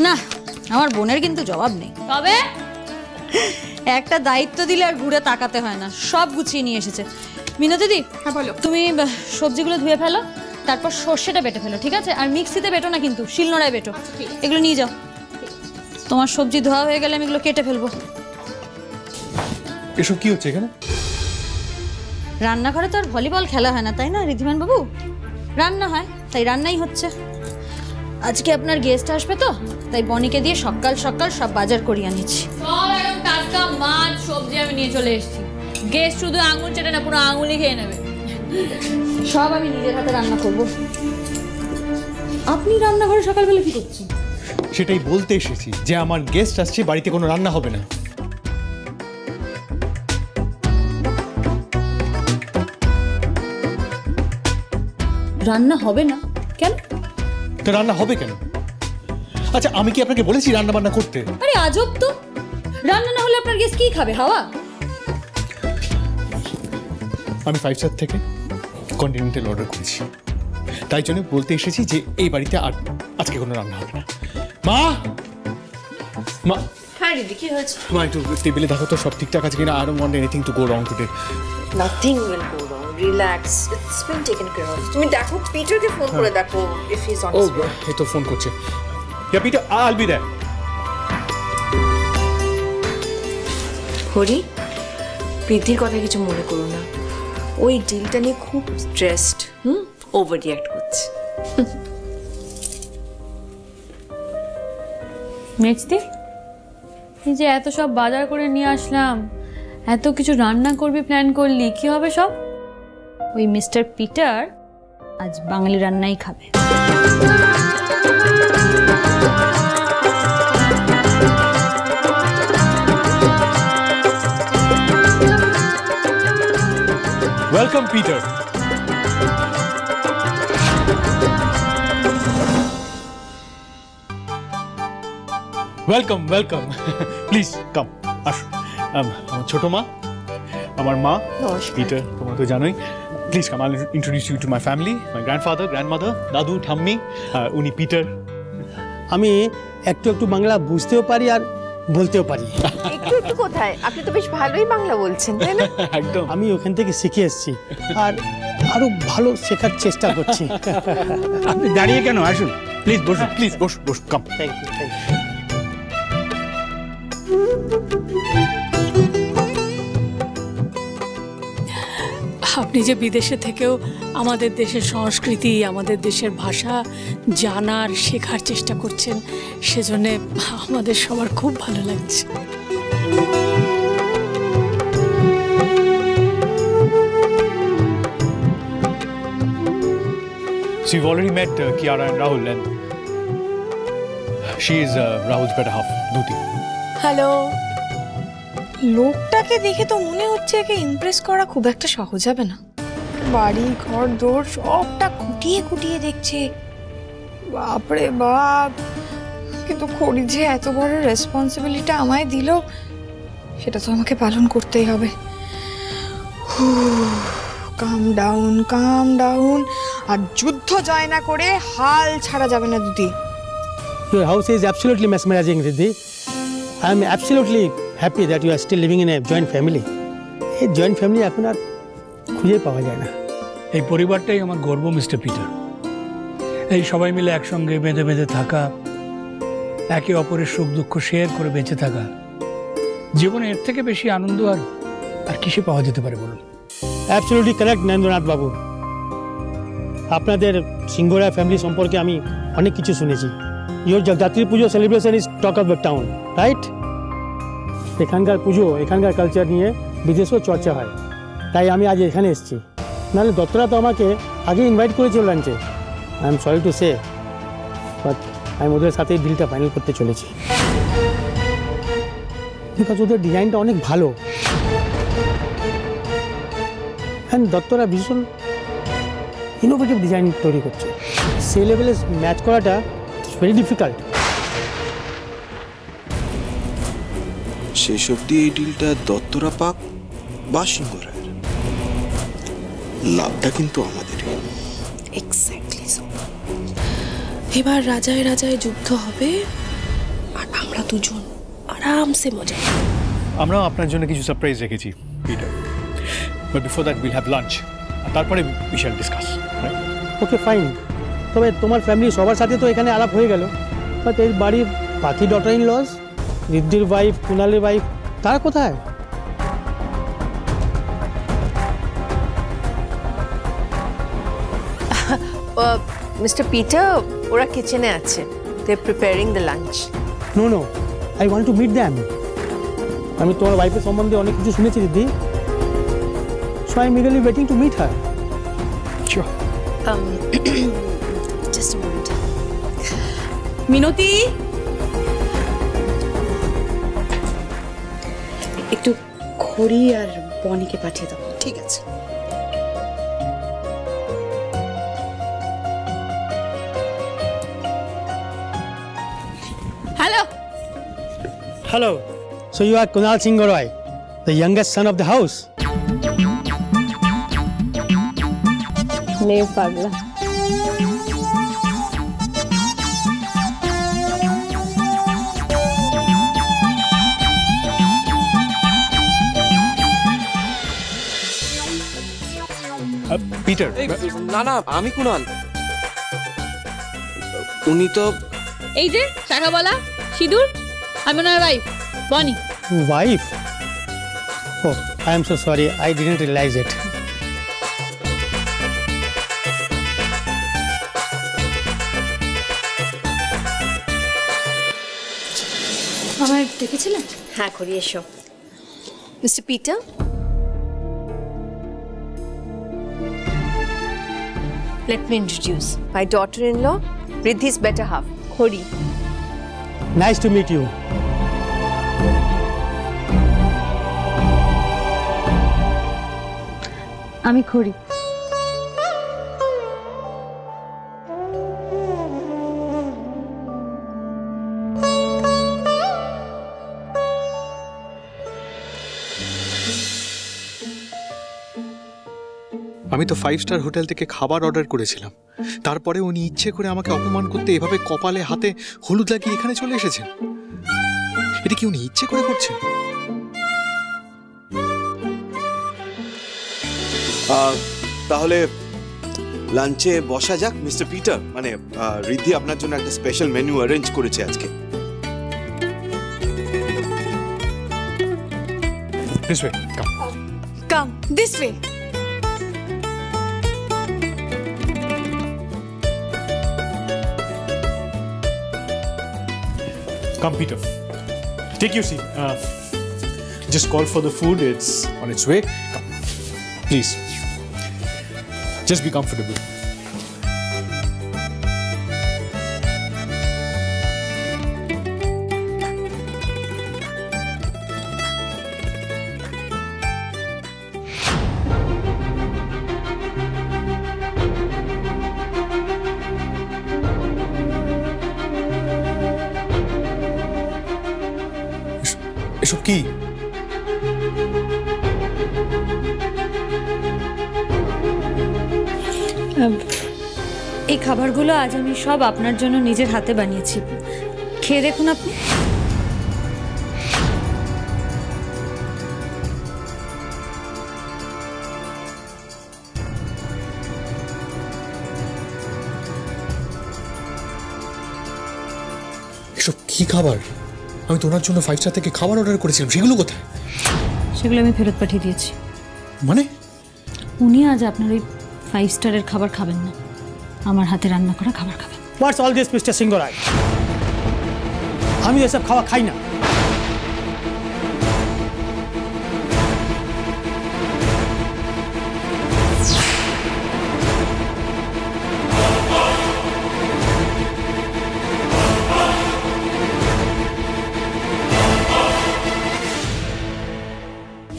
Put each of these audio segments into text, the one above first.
না, আমার বোনের কিন্তু জবাব নেই। তবে একটা দায়িত্ব দিলে আর ঘুরে তাকাতে হয় না, সব গুছিয়ে নিয়ে এসেছে। মিনা দিদি, হ্যাঁ বলো। তুমি সবজিগুলো ধুয়ে ফেলো, তারপর সর্ষেটা বেটে ফেলো, ঠিক আছে? আর মিক্সিতে বেটো না কিন্তু, শিলনোড়ায় বেটো। এগুলো নিয়ে যাও। তোমার সবজি ধোয়া হয়ে গেলে আমি এগুলো কেটে ফেলবো। এসব কি হচ্ছে এখানে? রান্নাঘরে তো আর ভলিবল খেলা হয় না, তাই না ঋদ্ধিমান বাবু? রান্না হয়, তাই রান্নাই হচ্ছে। আজকে আপনার গেস্ট আসবে তো, তাই বনিকে দিয়ে সকাল সকাল সব বাজার করিয়ে আনিয়েছি। সব একদম টাটকা মাছ সবজি আমি নিয়ে চলে এসেছি। গেস্ট শুধু আঙুল চেটে না, পুরো আঙুলই খেয়ে নেবে। সব আমি নিজের হাতে রান্না করব। আপনি রান্নাঘরে সকালবেলা কি করছেন? সেটাই বলতে এসেছি যে আমার গেস্ট আসছে, বাড়িতে কোনো রান্না হবে না। রান্না হবে না কেন? তো রান্না হবে কেন? আচ্ছা, আমি কি আপনাকে বলেছি রান্না বান্না করতে? আরে আজব তো, রান্না না হলে আপনার গেস্ট কি খাবে? হাওয়া? আমি 5 স্টার থেকে কন্টিনেন্টাল অর্ডার করেছি, তাই জন্য বলতে এসেছি যে এই বাড়িতে আর আজকে কোনো রান্না হবে না। মা, মা। হ্যাঁ দিদি, কি হয়েছে? মা, একটু টেবিলে দেখো তো সব ঠিকঠাক আছে কিনা। I don't want anything to go wrong today. Nothing will go wrong. Relax. It's been taken care of. তুমি দেখো, পিটারকে ফোন করে দেখো if he's on his way. এই তো ফোন করছে। Yeah, Peter, I'll be there. Hari, প্রীতির কথা কিছু মনে করো না। ওই ডিলটা নিয়ে খুব স্ট্রেসড, ওভার রিঅ্যাক্ট করছে। মেজদি, এই যে এত সব বাজার করে নিয়ে আসলাম, এত কিছু রান্না করবি প্ল্যান করলি, কি হবে সব? ওই মিস্টার পিটার আজ বাঙালি রান্নাই খাবে। Welcome, Peter. Welcome, welcome. Please come. আসো। আমার ছোট মা, আমার মা, পিটার, তোমরা তো জানোই। Please come. I'll introduce you to my family. My grandfather, grandmother, দাদু, ঠাম্মি, উনি পিটার। আমি একটু একটু বাংলা বুঝতেও পারি আর বলতেও পারি। একটু একটু কোথায়? আপনি তো বেশ ভালোই বাংলা বলছেন, তাই না? একদম। আমি ওখান থেকে শিখে এসেছি আর আরো ভালো শেখার চেষ্টা করছি। আপনি দাঁড়িয়ে কেন? আসুন, প্লিজ বসুন। প্লিজ বস বস, come. Thank you, thank you. আপনি যে বিদেশে থেকেও আমাদের দেশের সংস্কৃতি, আমাদের দেশের ভাষা জানার, শেখার চেষ্টা করছেন, সেজন্য আমাদের সবার খুব ভালো লাগছে। So you've already met Kiara and Rahul, and she is Rahul's better half, Duti. Hello. লোকটাকে দেখে তো মনে হচ্ছে একে ইমপ্রেস করা খুব একটা সহজ হবে না। বাড়ি ঘর দৌড় সবটা খুঁটিয়ে খুঁটিয়ে দেখছে। বাপরে বাপ, কিন্তু খড়ি যে এত বড় রেসপন্সিবিলিটি আমায় দিল, সেটা তো আমাকে পালন করতেই হবে। কাম ডাউন, কাম ডাউন। আর যুদ্ধ জয় না করে হাল ছাড়া যাবে না দিদি। Your house is absolutely mesmerizing, Riddhi. I am absolutely happy that you are still living in a joint family. এই জয়েন্ট ফ্যামিলি এখন আর খুঁজে পাওয়া যায় না। এই পরিবারটাই আমার গর্ব, মিস্টার পিটার। এই সবাই মিলে একসঙ্গে বেঁধে বেঁধে থাকা, একে অপরের সুখ দুঃখ শেয়ার করে বেঁচে থাকা, জীবনে এর থেকে বেশি আনন্দ আর কিসে পাওয়া যেতে পারে বলুন? অ্যাবসলিউটলি কারেক্ট নরেন্দ্রনাথ বাবু। আপনাদের সিঙ্গোরা ফ্যামিলি সম্পর্কে আমি অনেক কিছু শুনেছি। Your Jagaddhatri Puja celebration is talk of the town, right? এখানকার পুজো, এখানকার কালচার নিয়ে বিদেশেও চর্চা হয়, তাই আমি আজ এখানে এসেছি। নাহলে দত্তরা তো আমাকে আগে ইনভাইট করেছিল লাঞ্চে। I am sorry to say, but আমি ওদের সাথে ডিলটা ফাইনাল করতে চলেছি। বিকজ ওদের ডিজাইনটা অনেক ভালো, অ্যান্ড দত্তরা ভীষণ ইনোভেটিভ ডিজাইন তৈরি করছে। সেই লেভেলে ম্যাচ করাটা ভেরি ডিফিকাল্ট। শেষ অব্দি এই ডিলটা দত্তরা পাক বা সিংহরায়ের, লাভটা কিন্তু আমাদের। এক্স্যাক্টলি। এবার রাজায় রাজায় যুদ্ধ হবে, আর আমরা দুজন আরামসে মজা করব। আমরাও আপনার জন্য কিছু সারপ্রাইজ রেখেছি Peter, but before that will have lunch, আর তারপরে we shall discuss. Okay fine, তবে তোমার ফ্যামিলি সবার সাথে তো এখানে আলাপ হয়ে গেল, বাট এই বাড়ির বাকি ডটার ইন লজ, রিদ্ধির ওয়াইফ, কুণালের ওয়াইফ, তারা কোথায়? মিস্টার পিটার, ওরা কিচেনে আছে, they are preparing the lunch. No no, I want to meet them. আমি তোমার ওয়াইফের সম্বন্ধে অনেক কিছু শুনেছি দিদি, so I am eagerly waiting to meet her. Sure. Just a moment. Minoti, একটু খড়ি আর বনিকে পাঠিয়ে দাও। ঠিক আছে। Hello. Hello. So you are Kunal Singh Roy, the youngest son of the house. মেয়ে পাগলা। পিটার, না না, আমি কুণাল। উনি তো এই যে শাখাবালা সিঁদুর, আমি ওনার ওয়াইফ বনি। Wife? Oh, I am so sorry. I didn't realize it. আমায় দেখেছিলেন? হ্যাঁ, খড়ি এসো। Mister Peter, let me introduce my daughter-in-law, Riddhi's better half, Khori. Nice to meet you. আমি খড়ি। আমি তো 5 স্টার হোটেল থেকে খাবার অর্ডার করেছিলাম, তারপরে উনি ইচ্ছে করে আমাকে অপমান করতে এভাবে কপালে হাতে হলুদ লাগিয়ে এখানে চলে এসেছেন। এটা কি উনি ইচ্ছে করে করছেন? তাহলে লাঞ্চে বসা যাক মিস্টার পিটার। মানে রিদ্ধি আপনার জন্য একটা স্পেশাল মেনু অ্যারেঞ্জ করেছে আজকে। This way, come. Come this way. Come, Peter. Take your seat. Just call for the food. It's on its way. Come. Please. Just be comfortable. এসব কি? এই খাবারগুলো আজ আমি সব আপনার জন্য নিজের হাতে বানিয়েছি, খেয়ে দেখুন আপনি। এসব কি খাবার? আমি তো ওনার জন্য 5 স্টার থেকে খাবার অর্ডার করেছিলাম, সেগুলো কোথায়? সেগুলো আমি ফেরত পাঠিয়ে দিয়েছি। মানে? উনি আজ আপনার ওই 5 স্টারের খাবার খাবেন না, আমার হাতে রান্না করা খাবার খাবেন। What's all this, Mr. Singh Roy? আমি এসব খাওয়া খাই না।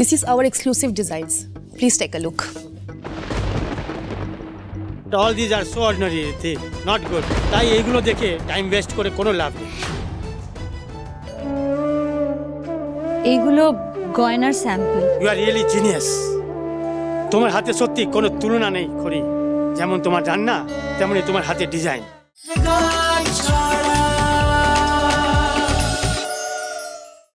This is our exclusive designs. Please take a look. All these are so ordinary, not good. তাই এইগুলো দেখে টাইম ওয়েস্ট করে কোনো লাভ নেই। এইগুলো গয়নার sample. You are really genius. তোমার হাতে সত্যি কোনো তুলনা নেই খড়ি। যেমন তোমার রান্না, তেমনি তোমার হাতে ডিজাইন।